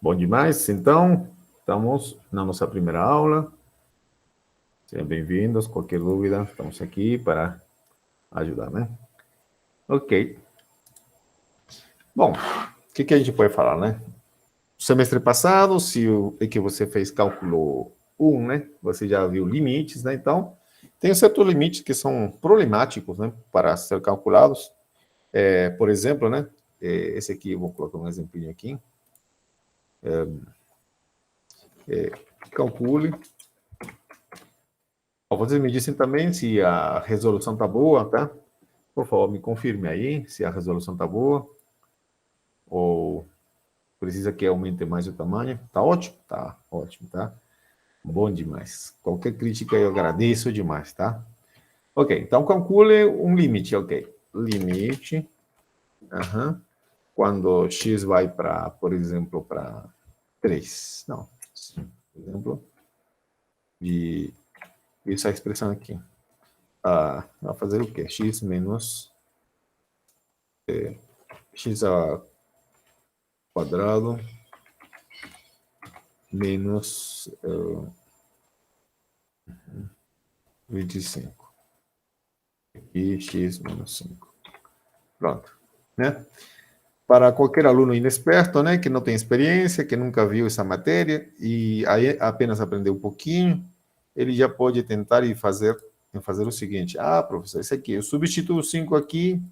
Bom demais. Então, estamos na nossa primeira aula. Sejam bem-vindos. Qualquer dúvida, estamos aqui para ajudar, né? Ok. Bom, o que a gente pode falar, né? Semestre passado, é que você fez cálculo 1, né? Você já viu limites, né? Então, tem certos limites que são problemáticos, né? Para ser calculados. Por exemplo, né? Esse aqui, eu vou colocar um exemplinho aqui. Calcule. Vocês me dissem também se a resolução está boa, tá? Por favor, me confirme aí se a resolução está boa ou precisa que aumente mais o tamanho. Tá ótimo? Tá ótimo, tá? Bom demais. Qualquer crítica eu agradeço demais, tá? Ok, então calcule um limite, ok. Limite, quando x vai para, por exemplo, para 3. Não, por exemplo, de essa expressão aqui. Vai fazer o quê? X menos x quadrado menos 25. E x menos 5. Pronto. Né? Para qualquer aluno inexperto, né, que não tem experiência, que nunca viu essa matéria e aí apenas aprendeu um pouquinho, ele já pode tentar e fazer o seguinte: professor, isso aqui, eu substituo 5 aqui,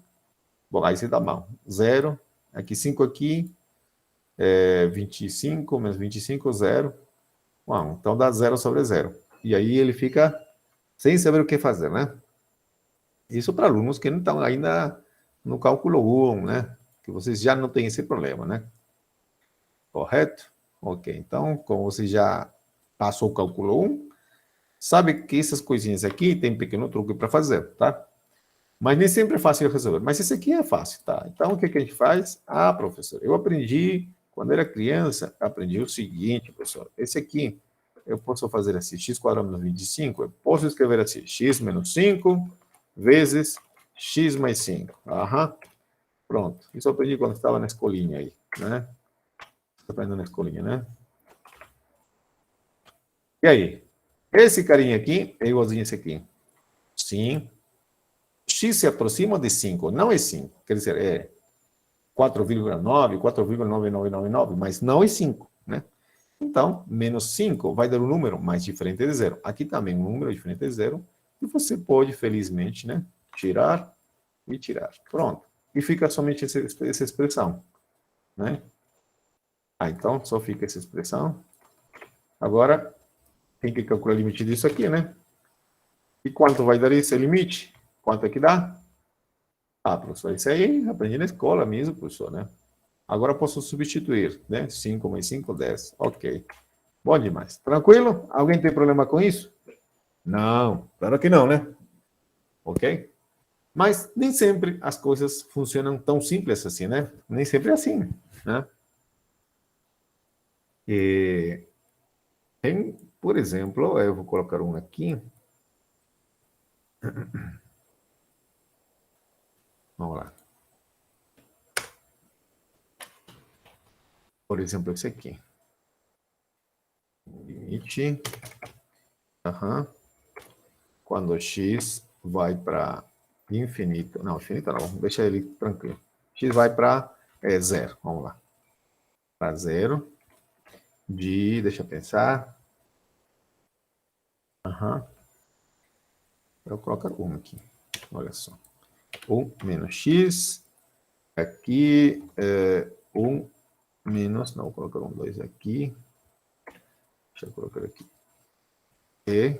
bom, aí você dá mal, 0, aqui 5 aqui, 25 menos 25, 0, bom, então dá 0 sobre 0. E aí ele fica sem saber o que fazer, né? Isso para alunos que não estão ainda no cálculo 1, né? Que vocês já não têm esse problema, né? Correto? Ok, então, como você já passou o cálculo 1, sabe que essas coisinhas aqui tem um pequeno truque para fazer, tá? Mas nem sempre é fácil de resolver. Mas esse aqui é fácil, tá? Então, o que a gente faz? Professor, eu aprendi, quando era criança, aprendi o seguinte, professor. Esse aqui, eu posso fazer assim, x quadrado menos 25, eu posso escrever assim, x menos 5 vezes x mais 5. Pronto. Isso eu aprendi quando estava na escolinha aí, né? Aprendendo na escolinha, né? E aí? Esse carinha aqui é igualzinho a esse aqui. Sim. X se aproxima de 5, não é 5. Quer dizer, é 4,9, 4,9999, mas não é 5, né? Então, menos 5 vai dar um número mais diferente de zero. Aqui também um número diferente de zero. E você pode, felizmente, né, tirar e tirar. Pronto. E fica somente essa expressão, né? Então, só fica essa expressão. Agora, tem que calcular o limite disso aqui, né? E quanto vai dar esse limite? Quanto é que dá? Professor, isso aí aprendi na escola mesmo, professor, né? Agora eu posso substituir, né? 5 mais 5, 10. Ok. Bom demais. Tranquilo? Alguém tem problema com isso? Não, claro que não, né? Ok? Mas nem sempre as coisas funcionam tão simples assim, né? Nem sempre é assim, né? Tem, por exemplo, eu vou colocar um aqui. Vamos lá. Por exemplo, esse aqui. Limite. Quando x vai para infinito. Não, infinito não. Deixa ele tranquilo. X vai para 0. Vamos lá. Para 0. Deixa eu pensar. Eu coloco 1 aqui. Olha só. 1 menos x. Aqui, 1 menos. Não, vou colocar 2 aqui. Deixa eu colocar aqui. E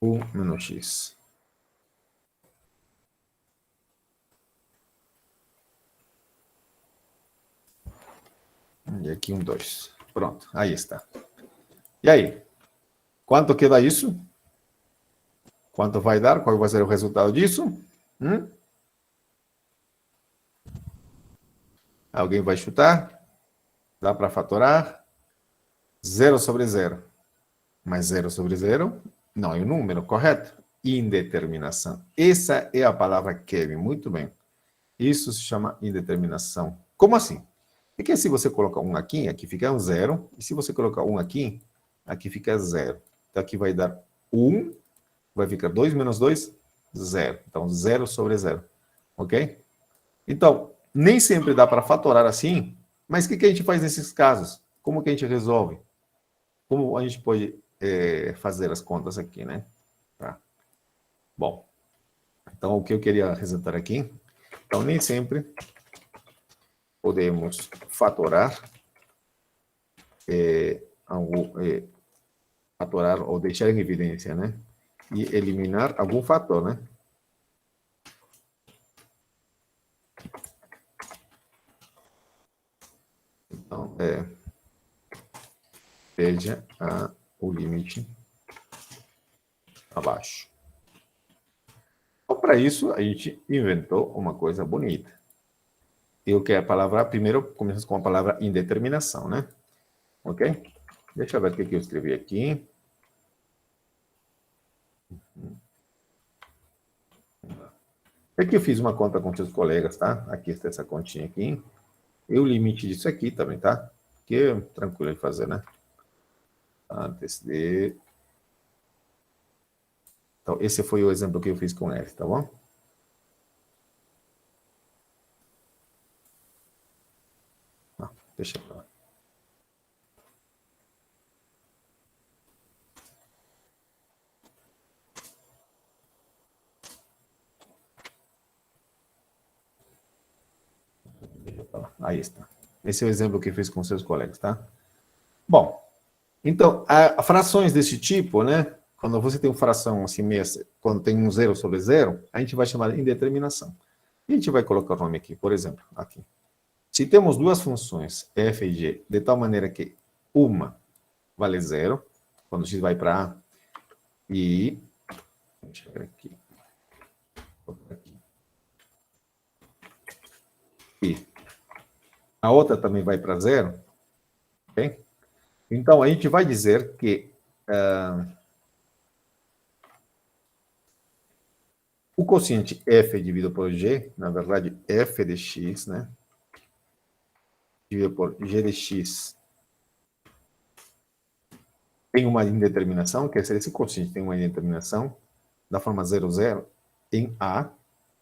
1 menos x. E aqui 2. Pronto, aí está. E aí? Quanto que dá isso? Quanto vai dar? Qual vai ser o resultado disso? Alguém vai chutar? Dá para fatorar? 0 sobre 0. Mas 0 sobre 0 não é um número, correto? Indeterminação. Essa é a palavra Kevin. Muito bem. Isso se chama indeterminação. Como assim? É que se você colocar um aqui fica um zero. E se você colocar um aqui fica zero. Então aqui vai dar 1, vai ficar 2 menos 2, 0. Então 0 sobre 0. Ok? Então, nem sempre dá para fatorar assim, mas o que a gente faz nesses casos? Como que a gente resolve? Como a gente pode fazer as contas aqui, né? Tá. Bom, então o que eu queria apresentar aqui, então nem sempre podemos fatorar, fatorar ou deixar em evidência, né? E eliminar algum fator, né? Então, veja o limite abaixo. Então, para isso, a gente inventou uma coisa bonita. Eu quero a palavra, primeiro começamos com a palavra indeterminação, né? Ok? Deixa eu ver o que eu escrevi aqui. Aqui eu fiz uma conta com seus colegas, tá? Aqui está essa continha aqui. E o limite disso aqui também, tá? Que é tranquilo de fazer, né? Antes de... Então, esse foi o exemplo que eu fiz com ele, tá bom? Não, deixa eu falar. Aí está. Esse é o exemplo que eu fiz com seus colegas, tá? Bom, então, frações desse tipo, né? Quando você tem uma fração assim, quando tem um zero sobre zero, a gente vai chamar de indeterminação. E a gente vai colocar o nome aqui, por exemplo, aqui. Se temos duas funções, f e g, de tal maneira que uma vale zero, quando x vai para a, e... Deixa eu ver aqui. E a outra também vai para zero, ok? Então, a gente vai dizer que o quociente f dividido por g, na verdade, f de x, né? Dividido por g de x tem uma indeterminação, quer dizer, esse quociente tem uma indeterminação da forma 0, 0 em a,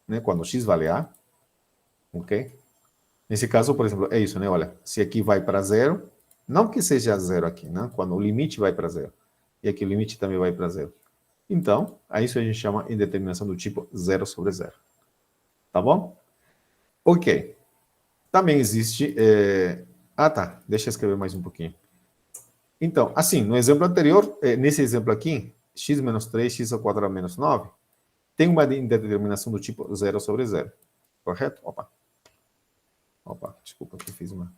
né? Quando x vale a, ok? Nesse caso, por exemplo, é isso, né? Olha, se aqui vai para zero, não que seja zero aqui, né? Quando o limite vai para zero. E aqui o limite também vai para zero. Então, a isso a gente chama indeterminação do tipo 0 sobre 0. Tá bom? Ok. Também existe... Ah, tá. Deixa eu escrever mais um pouquinho. Então, assim, no exemplo anterior, nesse exemplo aqui, x menos 3, x ao quadrado menos 9, tem uma indeterminação do tipo 0 sobre 0. Correto? Opa, desculpa que eu fiz uma...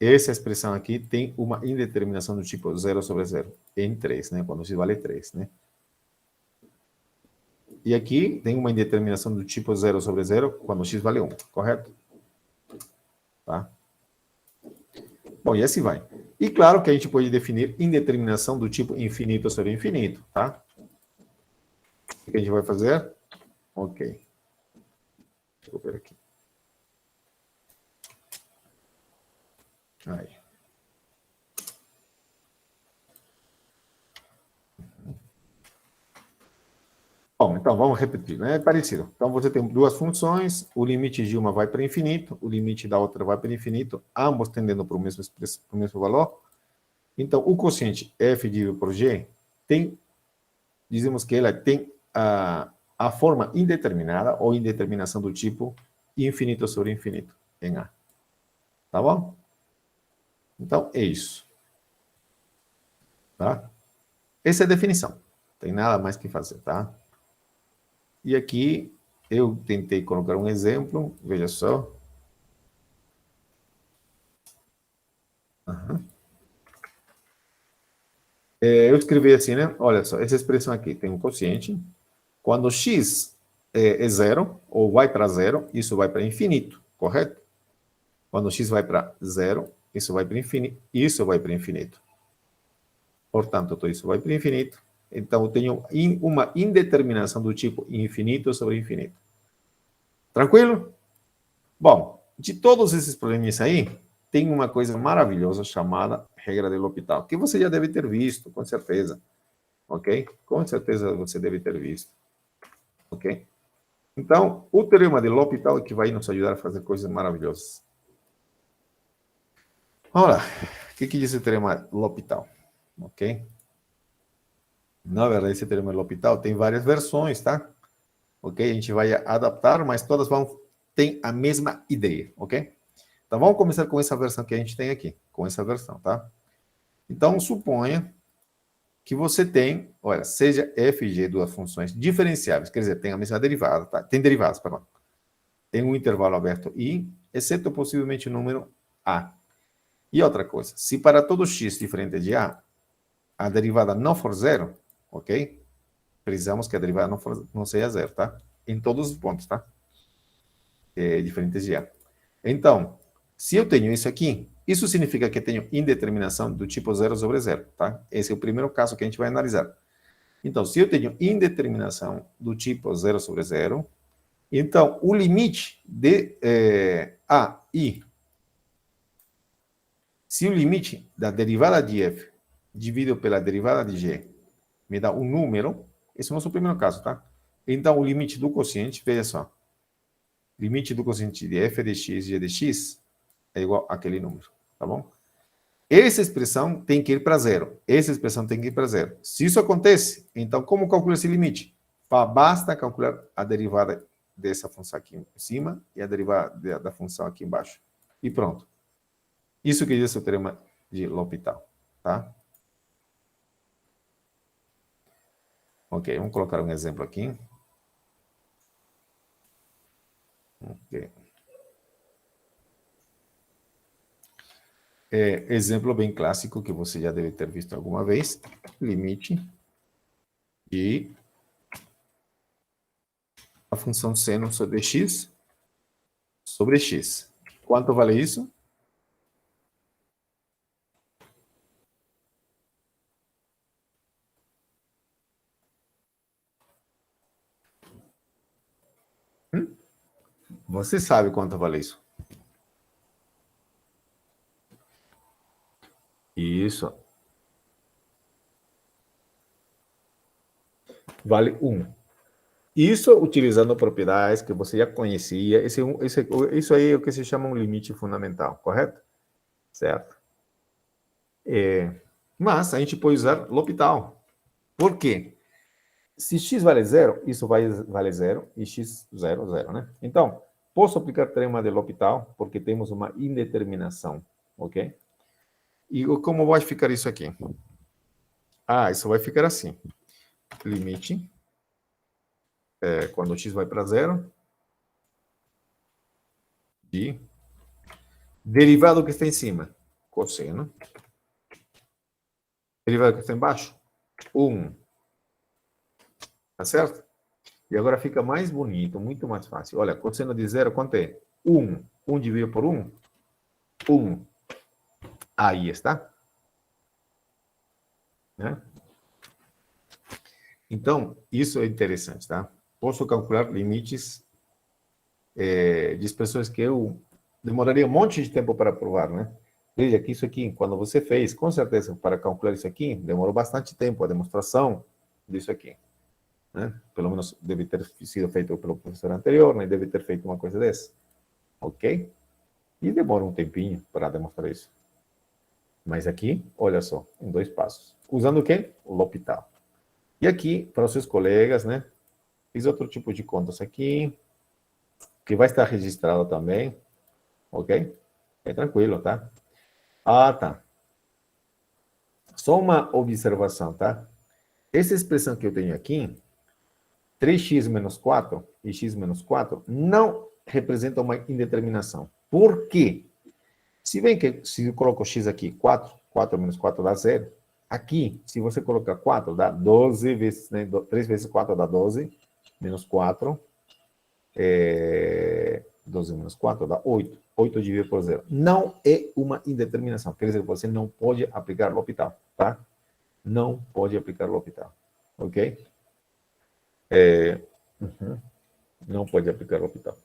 Essa expressão aqui tem uma indeterminação do tipo 0 sobre 0, em 3, né? Quando x vale 3, né? E aqui tem uma indeterminação do tipo 0 sobre 0, quando x vale 1, correto? Tá? Bom, e assim vai. E claro que a gente pode definir indeterminação do tipo infinito sobre infinito, tá? O que a gente vai fazer? Ok. Deixa eu ver aqui. Aí. Bom, então vamos repetir, né? É parecido. Então você tem duas funções, o limite de uma vai para infinito, o limite da outra vai para infinito, ambos tendendo para o mesmo valor. Então, o quociente f dividido por g tem, dizemos que ela tem a forma indeterminada ou indeterminação do tipo infinito sobre infinito em A. Tá bom? Então, é isso. Tá? Essa é a definição. Não tem nada mais que fazer, tá? E aqui eu tentei colocar um exemplo, veja só. Uhum. Eu escrevi assim, né? Olha só, essa expressão aqui tem um quociente. Quando x é zero, ou vai para zero, isso vai para infinito, correto? Quando x vai para zero, isso vai para infinito, isso vai para infinito. Portanto, tudo isso vai para infinito. Então, eu tenho uma indeterminação do tipo infinito sobre infinito. Tranquilo? Bom, de todos esses probleminhas aí, tem uma coisa maravilhosa chamada regra de L'Hopital, que você já deve ter visto, com certeza. Ok? Com certeza você deve ter visto. Ok? Então, o teorema de L'Hopital é que vai nos ajudar a fazer coisas maravilhosas. Vamos lá. O que diz o teorema de L'Hopital? Ok? Na verdade, esse teorema de L'Hopital tem várias versões, tá? Ok? A gente vai adaptar, mas todas têm a mesma ideia, ok? Então, vamos começar com essa versão que a gente tem aqui. Com essa versão, tá? Então, suponha que você tem, olha, seja f e g duas funções diferenciáveis, quer dizer, tem a mesma derivada, tá? Tem derivadas, perdão. Tem um intervalo aberto i, exceto possivelmente o número a. E outra coisa, se para todo x diferente de a derivada não for zero, ok? Precisamos que a derivada não seja zero, tá? Em todos os pontos, tá? Diferentes de a. Então, se eu tenho isso aqui, isso significa que eu tenho indeterminação do tipo 0 sobre 0, tá? Esse é o primeiro caso que a gente vai analisar. Então, se eu tenho indeterminação do tipo 0 sobre 0, então o limite de a i, se o limite da derivada de f dividido pela derivada de g me dá um número, esse é o nosso primeiro caso, tá? Então, o limite do quociente, veja só, limite do quociente de f de x e g de x é igual àquele número, tá bom? Essa expressão tem que ir para zero. Essa expressão tem que ir para zero. Se isso acontece, então como calcula esse limite? Basta calcular a derivada dessa função aqui em cima e a derivada da função aqui embaixo. E pronto. Isso que diz o teorema de L'Hopital, tá? Ok, vamos colocar um exemplo aqui. Ok. Exemplo bem clássico que você já deve ter visto alguma vez. Limite de a função seno sobre x sobre x. Quanto vale isso? Você sabe quanto vale isso? Isso. Vale 1. Isso utilizando propriedades que você já conhecia. Isso aí é o que se chama um limite fundamental, correto? Certo. Mas a gente pode usar L'Hopital. Por quê? Se x vale 0, isso vale 0 e x 0, 0, né? Então, posso aplicar o teorema de L'Hopital porque temos uma indeterminação, ok? E como vai ficar isso aqui? Isso vai ficar assim. Limite, quando x vai para 0, de derivado que está em cima, cosseno. Derivado que está embaixo, 1. Tá certo? E agora fica mais bonito, muito mais fácil. Olha, cosseno de 0, quanto é? 1. 1 dividido por 1? 1. Aí está. Né? Então, isso é interessante, tá? Posso calcular limites de expressões que eu demoraria um monte de tempo para provar, né? Veja que isso aqui, quando você fez, com certeza, para calcular isso aqui, demorou bastante tempo a demonstração disso aqui. Né? Pelo menos deve ter sido feito pelo professor anterior, né? Deve ter feito uma coisa dessa. Ok? E demora um tempinho para demonstrar isso. Mas aqui, olha só, em 2 passos. Usando o quê? O L'Hopital. E aqui, para os seus colegas, né? Fiz outro tipo de contas aqui, que vai estar registrado também. Ok? É tranquilo, tá? Tá. Só uma observação, tá? Essa expressão que eu tenho aqui, 3x menos 4 e x menos 4, não representa uma indeterminação. Por quê? Se bem que, se eu coloco x aqui, 4 menos 4 dá 0. Aqui, se você colocar 4, dá 12 vezes, né? 3 vezes 4 dá 12, menos 4, 12 menos 4 dá 8. 8 dividido por 0. Não é uma indeterminação. Quer dizer, você não pode aplicar L'Hopital, tá? Não pode aplicar L'Hopital. Ok? Não pode aplicar L'Hopital.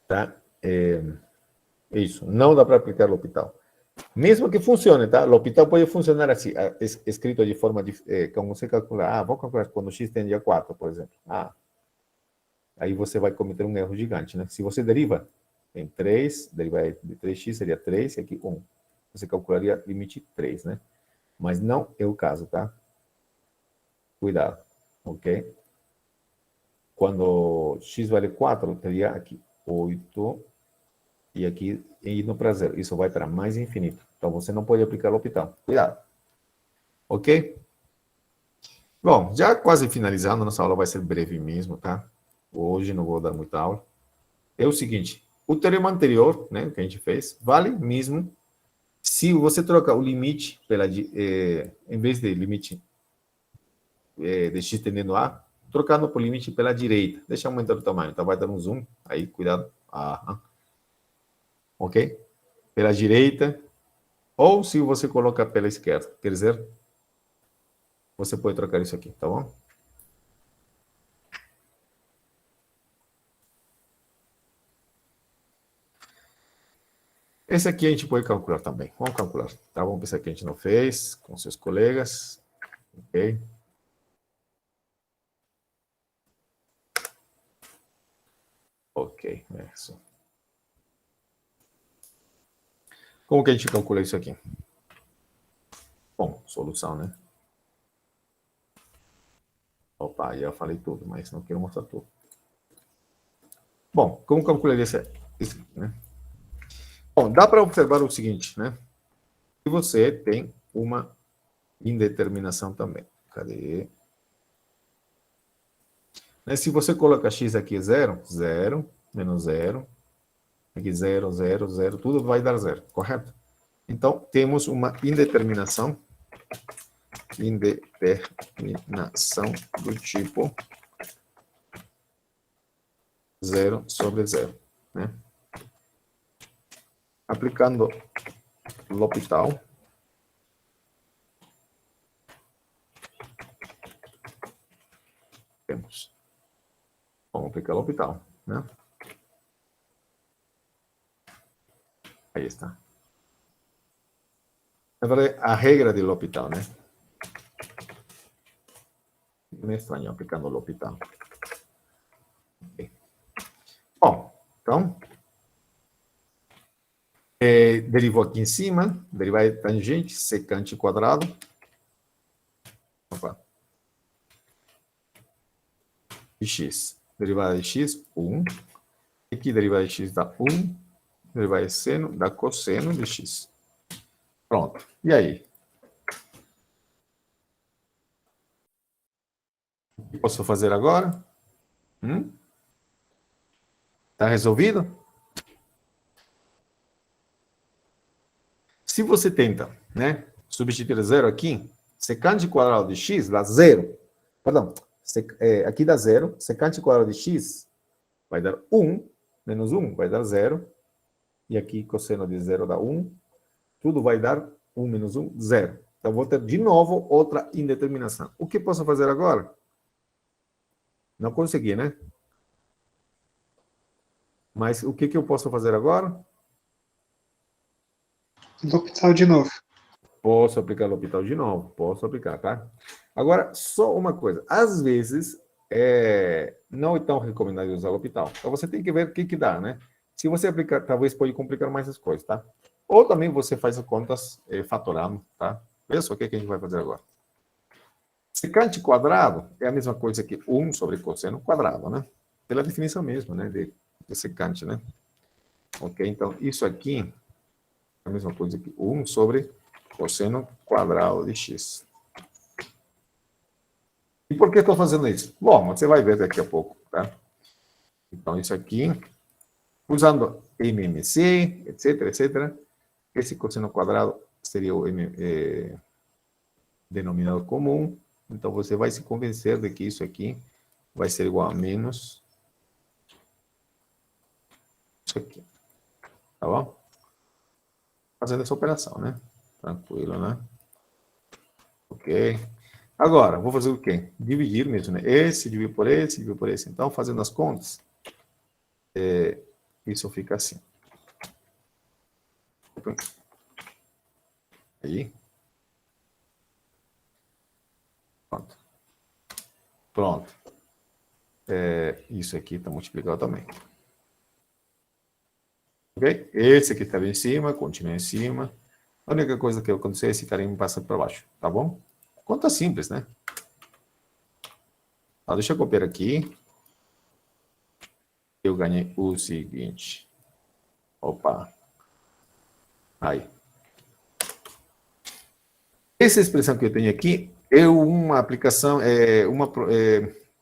tá? Isso, não dá para aplicar L'Hopital. Mesmo que funcione, tá? L'Hopital pode funcionar assim, escrito de forma, como você calcular, vou calcular quando x tende a 4, por exemplo. Aí você vai cometer um erro gigante, né? Se você deriva em 3, derivar de 3x seria 3, e aqui 1. Você calcularia limite 3, né? Mas não é o caso, tá? Cuidado, ok? Quando x vale 4, teria aqui 8, e aqui indo para zero. Isso vai para mais infinito. Então, você não pode aplicar L'Hopital. Cuidado. Ok? Bom, já quase finalizando, nossa aula vai ser breve mesmo, tá? Hoje não vou dar muita aula. É o seguinte, o teorema anterior, né, que a gente fez, vale mesmo se você troca o limite em vez de limite de x tendendo a, trocando por limite pela direita. Deixa eu aumentar o tamanho, então vai dar um zoom, aí cuidado. Ok? Pela direita, ou se você coloca pela esquerda, quer dizer, você pode trocar isso aqui, tá bom? Esse aqui a gente pode calcular também. Vamos calcular, tá? Vamos pensar que a gente não fez com seus colegas. Ok? Ok, isso. Como que a gente calcula isso aqui? Bom, solução, né? Opa, já falei tudo, mas não quero mostrar tudo. Bom, como calcularia isso aqui, né? Bom, dá para observar o seguinte, né? Que você tem uma indeterminação também. Cadê? Se você coloca x aqui 0, 0, menos 0, aqui 0, 0, 0, tudo vai dar 0, correto? Então, temos uma indeterminação do tipo 0 sobre 0, né? Aplicando L'Hopital, temos. Vamos aplicar L'Hopital, né? Aí está. Na verdade, a regra de L'Hopital, né? Me estranho aplicando L'Hopital. Okay. Bom, então, derivou aqui em cima, derivada de tangente, secante quadrado. Opa. De x. Derivada de x, 1. Aqui, derivada de x dá 1. Derivada de seno dá cosseno de x. Pronto. E aí? O que posso fazer agora? Está resolvido? Se você tenta, né, substituir zero aqui, secante quadrado de x dá zero. Perdão, aqui dá zero. Secante quadrado de x vai dar 1, menos 1 vai dar 0. E aqui cosseno de 0 dá 1. Tudo vai dar 1 menos 1, 0. Então, vou ter de novo outra indeterminação. O que posso fazer agora? Não consegui, né? Mas o que eu posso fazer agora? L'Hopital de novo. Posso aplicar L'Hopital de novo. Posso aplicar, tá? Agora, só uma coisa. Às vezes, não é tão recomendado usar L'Hopital. Então, você tem que ver o que dá, né? Se você aplicar, talvez pode complicar mais as coisas, tá? Ou também você faz as contas fatorando, tá? Veja só o que a gente vai fazer agora. Secante quadrado é a mesma coisa que 1 sobre cosseno quadrado, né? Pela definição mesmo, né? De secante, né? Ok? Então, isso aqui é a mesma coisa que 1 sobre cosseno quadrado de x. E por que estou fazendo isso? Bom, você vai ver daqui a pouco, tá? Então, isso aqui, usando MMC, etc, etc, esse cosseno quadrado seria o denominador comum. Então, você vai se convencer de que isso aqui vai ser igual a menos isso aqui. Tá bom? Fazendo essa operação, né? Tranquilo, né? Ok. Agora, vou fazer o quê? Dividir mesmo, né? Esse, dividir por esse, dividir por esse. Então, fazendo as contas, isso fica assim. Aí. Pronto. Pronto. Isso aqui está multiplicado também. Ok? Esse aqui estava em cima, continua em cima. A única coisa que aconteceu é esse carinho passa para baixo, tá bom? Conta simples, né? Deixa eu copiar aqui. Eu ganhei o seguinte. Opa. Aí. Essa expressão que eu tenho aqui é uma aplicação, uma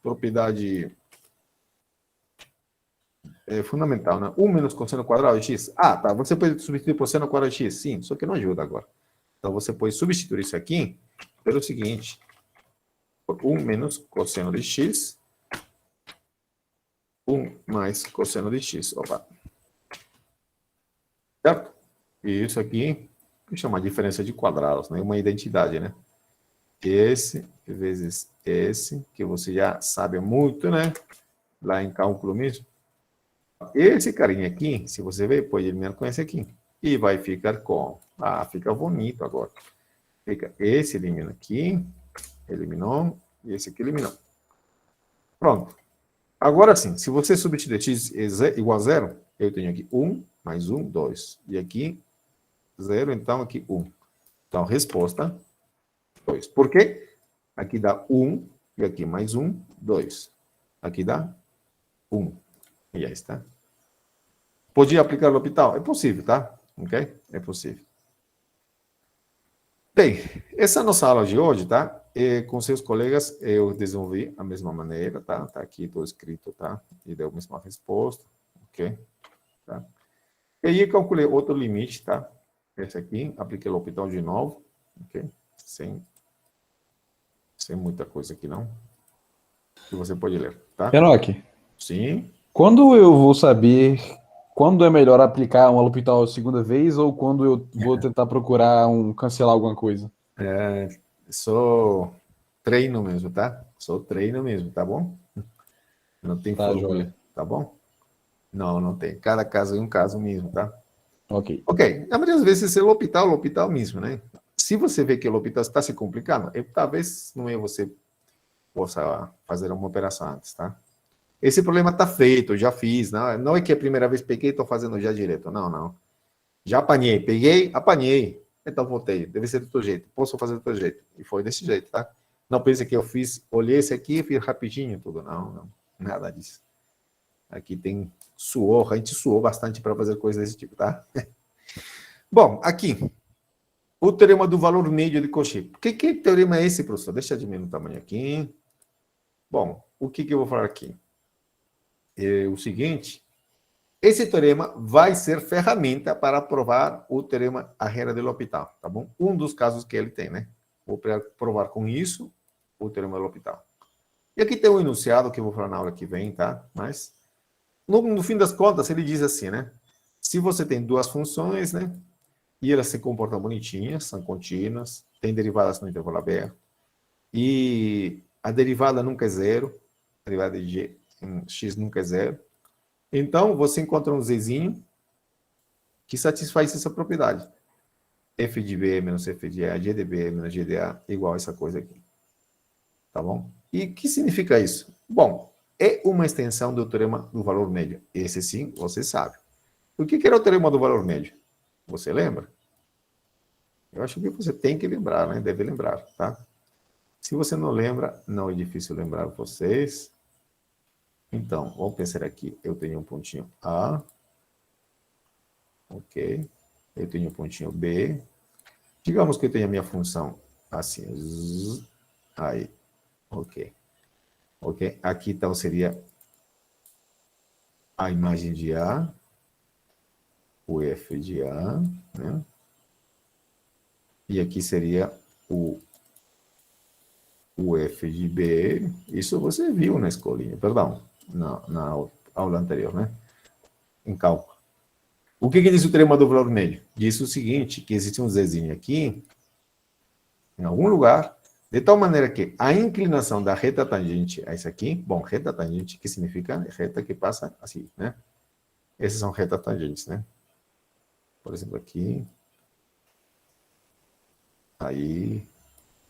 propriedade fundamental, né? 1 menos cosseno quadrado de x. Ah, tá. Você pode substituir por seno quadrado de x. Sim, só que não ajuda agora. Então, você pode substituir isso aqui pelo seguinte. Por 1 menos cosseno de x. 1 mais cosseno de x. Opa. Certo? E isso aqui, que chama diferença de quadrados, né? Uma identidade, né? Esse vezes esse, que você já sabe muito, né? Lá em cálculo mesmo. Esse carinha aqui, se você ver, pode eliminar com esse aqui. E vai ficar com... Ah, fica bonito agora. Fica esse elimina aqui, eliminou, e esse aqui eliminou. Pronto. Agora sim, se você substituir x igual a 0, eu tenho aqui 1 mais 1, 2. E aqui 0, então aqui 1. Então, resposta 2. Por quê? Aqui dá 1, e aqui mais 1, 2. Aqui dá 1. E aí está. Podia aplicar no hospital? É possível, tá? Ok? É possível. Bem, essa é a nossa aula de hoje, tá? Com seus colegas, eu desenvolvi a mesma maneira, tá? Tá aqui, todo escrito, tá? E deu a mesma resposta, ok? Tá? E aí, calculei outro limite, tá? Esse aqui, apliquei o hospital de novo, ok? Sem muita coisa aqui, não. Que você pode ler, tá? Enoque, Sim. quando eu vou saber quando é melhor aplicar um L'Hopital a segunda vez ou quando eu vou tentar procurar cancelar alguma coisa? Sou treino mesmo, tá? Sou treino mesmo, tá bom? Não tem Tá, fórmula, joia. tá bom? Não, não tem. Cada caso é um caso mesmo, tá? Ok. Ok. Na maioria das vezes é o hospital mesmo, né? Se você vê que o hospital está se complicando, talvez não é você possa fazer uma operação antes, tá? Esse problema está feito, eu já fiz, não é que a primeira vez peguei e estou fazendo já direto, não, não. Já apanhei, peguei, apanhei, então voltei, deve ser do outro jeito, posso fazer do outro jeito, e foi desse jeito, tá? Não pense que eu fiz, olhei esse aqui e fiz rapidinho tudo, não, não, nada disso. Aqui tem suor, a gente suou bastante para fazer coisas desse tipo, tá? Bom, aqui, o teorema do valor médio de Cauchy. Que teorema é esse, professor? Deixa eu diminuir o tamanho aqui. Bom, o que eu vou falar aqui? É o seguinte, esse teorema vai ser ferramenta para provar o teorema Arrhenius de L'Hopital, tá bom? Um dos casos que ele tem, né? Vou provar com isso o teorema de L'Hopital. E aqui tem um enunciado que eu vou falar na aula que vem, tá? Mas, no fim das contas, ele diz assim, né? Se você tem duas funções, né? E elas se comportam bonitinhas, são contínuas, têm derivadas no intervalo aberto, e a derivada nunca é zero, a derivada de g em x nunca é zero. Então, você encontra um zzinho que satisfaz essa propriedade. F de B menos F de A, G de B menos G de A, igual a essa coisa aqui. Tá bom? E o que significa isso? Bom, é uma extensão do teorema do valor médio. Esse sim, você sabe. O que era o teorema do valor médio? Você lembra? Eu acho que você tem que lembrar, né? Deve lembrar, tá? Se você não lembra, não é difícil lembrar vocês. Então, vamos pensar aqui. Eu tenho um pontinho A. Ok. Eu tenho um pontinho B. Digamos que eu tenho a minha função assim. Aí. Ok. Ok. Aqui, então, seria a imagem de A. O F de A. Né? E aqui seria o F de B. Isso você viu na escolinha. Perdão. Na aula anterior, né? Em cálculo. O que diz o teorema do valor médio? Diz o seguinte, que existe um Zzinho aqui, em algum lugar, de tal maneira que a inclinação da reta tangente a isso aqui, bom, reta tangente, que significa reta que passa assim, né? Essas são retas tangentes, né? Por exemplo, aqui. Aí.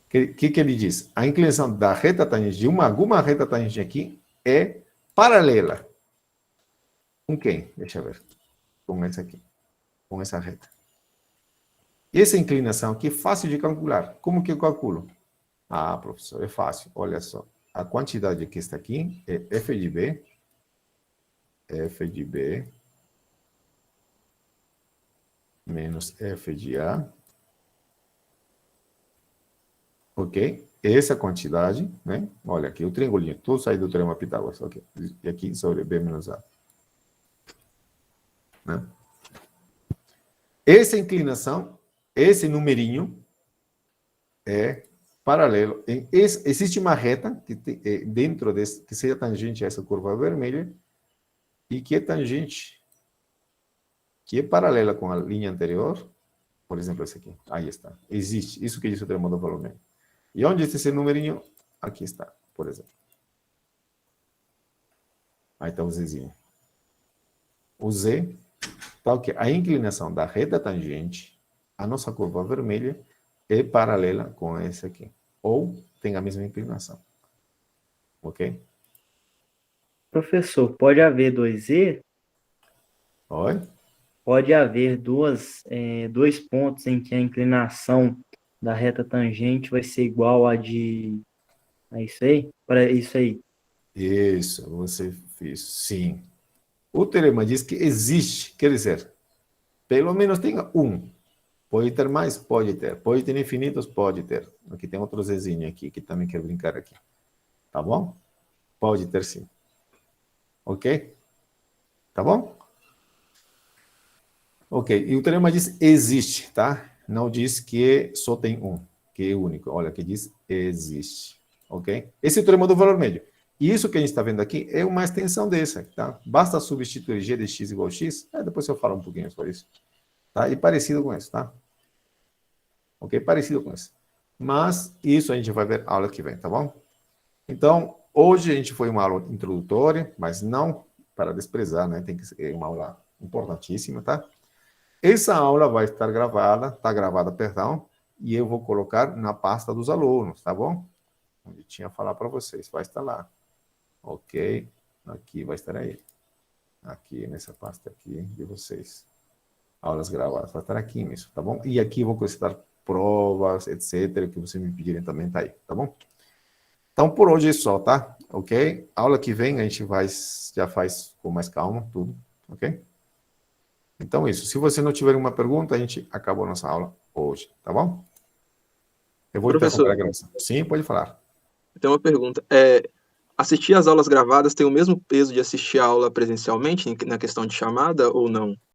O que ele diz? A inclinação da reta tangente de alguma reta tangente aqui é paralela. Com quem? Deixa eu ver. Com essa aqui. Com essa reta. Essa inclinação aqui é fácil de calcular. Como que eu calculo? Ah, professor, é fácil. Olha só. A quantidade que está aqui é f de B menos f de A. Ok? Essa quantidade, né? Olha aqui, o triangulinho. Tudo sai do teorema Pitágoras. Ok? E aqui sobre B menos A. Né? Essa inclinação, esse numerinho, é paralelo. Existe uma reta que dentro desse, que seja tangente a essa curva vermelha e que é tangente, que é paralela com a linha anterior. Por exemplo, esse aqui. Aí está. Existe. Isso que diz o teorema do valor médio. E onde está esse numerinho? Aqui está, por exemplo. Aí está o Zzinho. O Z tá o quê? A inclinação da reta tangente, a nossa curva vermelha, é paralela com essa aqui. Ou tem a mesma inclinação. Ok? Professor, pode haver 2Z? Oi? Pode haver dois pontos em que a inclinação da reta tangente vai ser igual a de... É isso aí? Para isso aí. Isso, você fez. Sim. O teorema diz que existe, quer dizer, pelo menos tenha um. Pode ter mais? Pode ter. Pode ter infinitos? Pode ter. Aqui tem outro Zezinho aqui, que também quer brincar aqui. Tá bom? Pode ter sim. Ok? Tá bom? Ok. E o teorema diz existe, tá? Não diz que só tem um, que é único. Olha, aqui diz existe. Ok? Esse é o teorema do valor médio. E isso que a gente está vendo aqui é uma extensão dessa, tá? Basta substituir g de x igual a x. Depois eu falo um pouquinho sobre isso. Tá? E parecido com isso, tá? Ok? Parecido com isso. Mas isso a gente vai ver aula que vem, tá bom? Então, hoje a gente foi uma aula introdutória, mas não para desprezar, né? Tem que ser uma aula importantíssima, tá? Essa aula vai estar gravada, está gravada, perdão, e eu vou colocar na pasta dos alunos, tá bom? Onde tinha falar para vocês, vai estar lá. Ok? Aqui vai estar aí. Aqui, nessa pasta aqui de vocês. Aulas gravadas, vai estar aqui mesmo, tá bom? E aqui eu vou acrescentar provas, etc., que vocês me pedirem também, tá aí, tá bom? Então, por hoje é só, tá? Ok? Aula que vem a gente já faz com mais calma, tudo, ok? Então, isso. Se você não tiver uma pergunta, a gente acabou a nossa aula hoje, tá bom? Eu vou interromper a gravação. Sim, pode falar. Tem uma pergunta. Assistir às aulas gravadas tem o mesmo peso de assistir a aula presencialmente, na questão de chamada, ou não?